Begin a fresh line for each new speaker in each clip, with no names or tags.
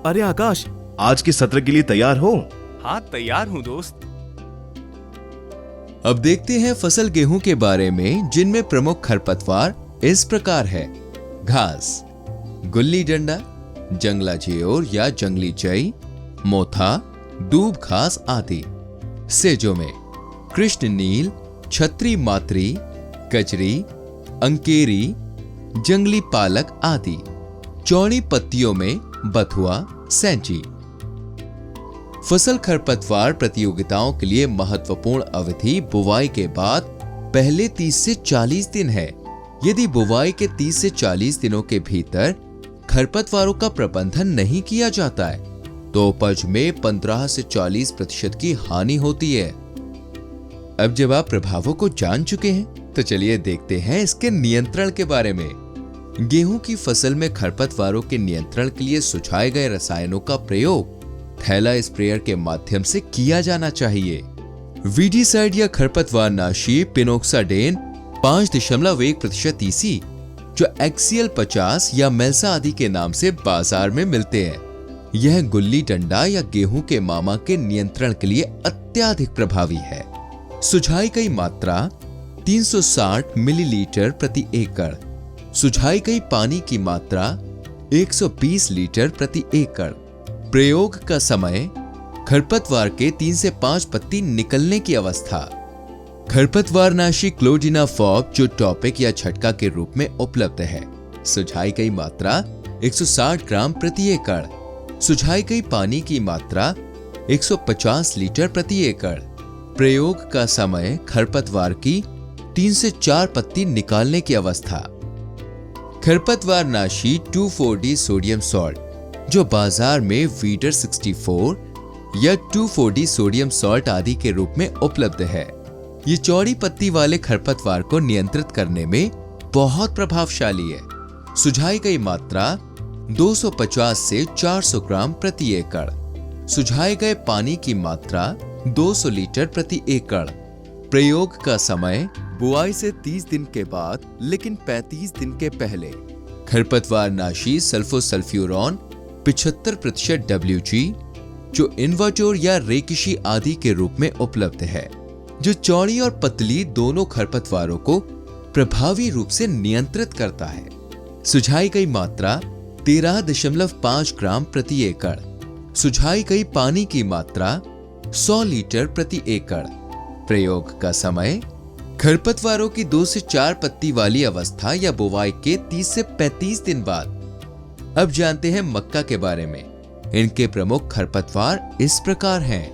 अरे आकाश, आज के सत्र के लिए तैयार हो?
हाँ, तैयार हूँ दोस्त।
अब देखते हैं फसल गेहूं के बारे में, जिनमें प्रमुख खरपतवार इस प्रकार है। घास, गुल्ली डंडा, जंगला जेओर या जंगली जई, मोथा, दूब घास आदि। सेजों में कृष्ण नील, छत्री मात्री, कजरी, अंकेरी, जंगली पालक आदि। चौड़ी पत्तियों में बथुआ, सैंची। फसल खरपतवार प्रतियोगिताओं के लिए महत्वपूर्ण अवधि बुवाई के बाद पहले 30 से 40 दिन है। यदि बुवाई के 30 से 40 दिनों के भीतर खरपतवारों का प्रबंधन नहीं किया जाता है तो उपज में 15 से 40% की हानि होती है। अब जब आप प्रभावों को जान चुके हैं तो चलिए देखते हैं इसके नियंत्रण के बारे में। गेहूं की फसल में खरपतवारों के नियंत्रण के लिए सुझाए गए रसायनों का प्रयोग थैला स्प्रेयर के माध्यम से किया जाना चाहिए। वीडीसाइड या खरपतवार नाशी पिनोक्साडेन 5.1% ईसी, जो एक्सियल 50 या मेल्सा आदि के नाम से बाजार में मिलते हैं। यह गुल्ली डंडा या गेहूं के मामा के नियंत्रण के लिए अत्यधिक प्रभावी है। सुझाई गई मात्रा 360 मिलीलीटर प्रति एकड़। सुझाई गई पानी की मात्रा 120 लीटर प्रति एकड़। प्रयोग का समय खरपतवार के 3 से 5 पत्ती निकलने की अवस्था। खरपतवार नाशी क्लोडिनाफॉप जो टॉपिक या छटका के रूप में उपलब्ध है। सुझाई गई मात्रा 160 ग्राम प्रति एकड़। सुझाई गई पानी की मात्रा 150 लीटर प्रति एकड़। प्रयोग का समय खरपतवार की 3 से 4 पत्ती निकालने की अवस्था। खरपतवार नाशी 2,4-D सोडियम सॉल्ट जो बाजार में वीडर 64 या 2,4-D सोडियम सॉल्ट आदि के रूप में उपलब्ध है। ये चौड़ी पत्ती वाले खरपतवार को नियंत्रित करने में बहुत प्रभावशाली है। सुझाई गई मात्रा 250 से 400 ग्राम प्रति एकड़। सुझाए गए पानी की मात्रा 200 लीटर प्रति एकड़। प्रयोग का समय बुआई से 30 दिन के बाद लेकिन 35 दिन के पहले। खरपतवार नाशी सल्फोसल्फ्यूरॉन 75% WG जो इन्वर्टोर या रेकिशी आदि के रूप में उपलब्ध है, जो चौड़ी और पतली दोनों खरपतवारों को प्रभावी रूप से नियंत्रित करता है। सुझाई गई मात्रा 13.5 ग्राम प्रति एकड़। सुझाई गई पानी की मात्रा 100 लीटर प्रति एकड़। प्रयोग का समय खरपतवारों की 2 से 4 पत्ती वाली अवस्था या बुवाई के 30 से 35 दिन बाद। अब जानते हैं मक्का के बारे में। इनके प्रमुख खरपतवार इस प्रकार हैं।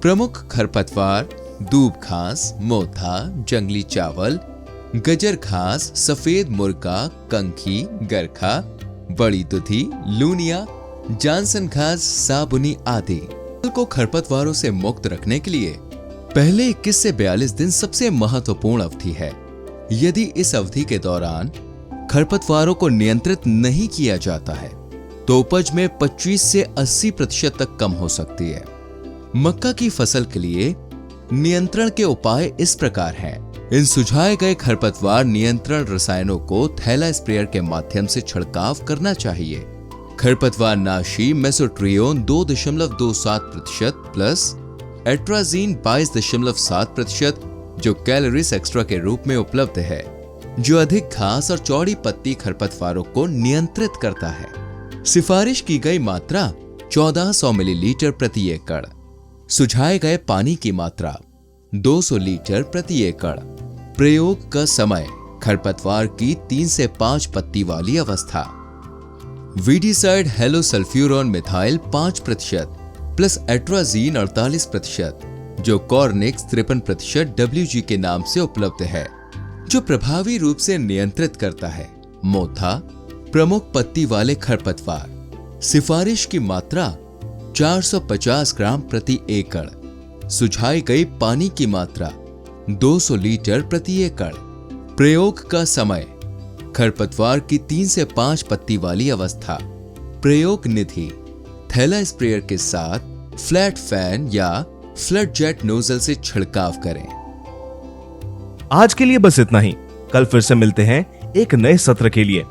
प्रमुख खरपतवार दूब घास, मोथा, जंगली चावल, गजर घास, सफेद मुर्गा, कंखी, गरखा, बड़ी दुधी, लूनिया, जानसन घास, साबुनी आदि। फसल को खरपतवारों से मुक्त रखने के लिए पहले 21 से 42 दिन सबसे महत्वपूर्ण अवधि है। यदि इस अवधि के दौरान खरपतवारों को नियंत्रित नहीं किया जाता है तो उपज में 25 से 80% तक कम हो सकती है। मक्का की फसल के लिए नियंत्रण के उपाय इस प्रकार हैं। इन सुझाए गए खरपतवार नियंत्रण रसायनों को थैला स्प्रेयर के माध्यम से छिड़काव करना चाहिए। खरपतवार नाशी मेसोट्रियोन 2.27% प्लस एट्राजीन 22.7% जो कैलोरीज एक्स्ट्रा के रूप में उपलब्ध है, जो अधिक घास और चौड़ी पत्ती खरपतवारों को नियंत्रित करता है। सिफारिश की गई मात्रा 1400 मिलीलीटर प्रति एकड़। सुझाए गए पानी की मात्रा 200 लीटर प्रति एकड़। प्रयोग का समय खरपतवार की 3 से 5 पत्ती वाली अवस्था। वीडीसाइड हेलोसल्फ्यूरॉन मिथाइल 5% प्लस एट्राजीन 48% जो कॉर्निक्स 53% WG के नाम से उपलब्ध है, जो प्रभावी रूप से नियंत्रित करता है। मोथा प्रमुख पत्ती वाले खरपतवार। सिफारिश की मात्रा 450 ग्राम प्रति एकड़। सुझाई गई पानी की मात्रा 200 लीटर प्रति एकड़। प्रयोग का समय खरपतवार की 3 से 5 पत्ती वाली अवस्था। प्रयोग निधि थैला स्प्रेयर के साथ फ्लैट फैन या फ्लड जेट नोजल से छिड़काव करें।
आज के लिए बस इतना ही। कल फिर से मिलते हैं एक नए सत्र के लिए।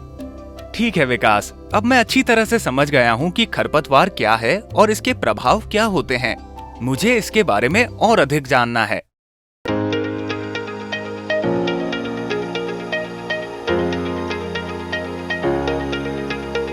ठीक है विकास, अब मैं अच्छी तरह से समझ गया हूँ कि खरपतवार क्या है और इसके प्रभाव क्या होते हैं। मुझे इसके बारे में और अधिक जानना है।